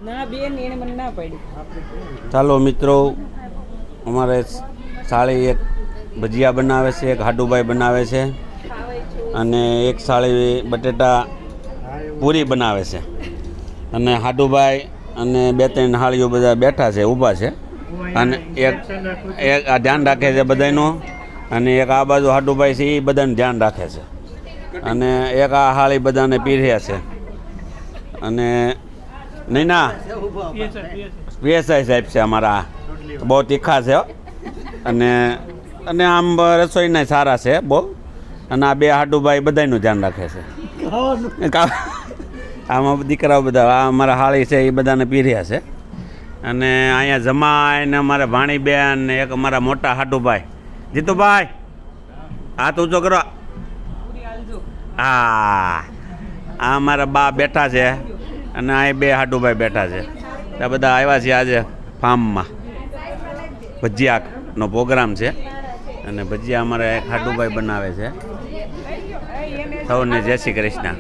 ના બેન એને મને ના પાડી. ચાલો મિત્રો, અમારે સાળી એક ભજીયા બનાવે છે, એક હાડુભાઈ બનાવે છે અને એક સાળી બટેટા પૂરી બનાવે છે અને હાડુભાઈ અને 2-3 હાળીઓ બધા બેઠા છે, ઊભા છે અને એક આ ધ્યાન રાખે છે બધાનું અને એક આ બાજુ હાડુભાઈ છે એ બધાને ધ્યાન રાખે છે અને એક આ હાળી બધાને પીર્યા છે અને નહીં ના પીએસઆઈ સાહેબ છે અમારા, બહુ તીખા છે અને આમ રસોઈના સારા છે બહુ અને આ 2 હાડુભાઈ બધાનું ધ્યાન રાખે છે. આમાં દીકરાઓ બધા આ અમારા હાળી છે એ બધાને પીર્યા છે અને અહીંયા જમાઈને અમારા ભાણીબેન ને એક અમારા મોટા હાડુભાઈ જીતુભાઈ હાથ ઊંચો કરો. હા, આ અમારા બા બેઠા છે અને આ 2 હાડુભાઈ બેઠા છે. આ બધા આવ્યા છે આજે ફાર્મમાં, ભજીયાનો પ્રોગ્રામ છે અને ભજીયા અમારા એક હાડુભાઈ બનાવે છે. સૌને જય શ્રી કૃષ્ણ.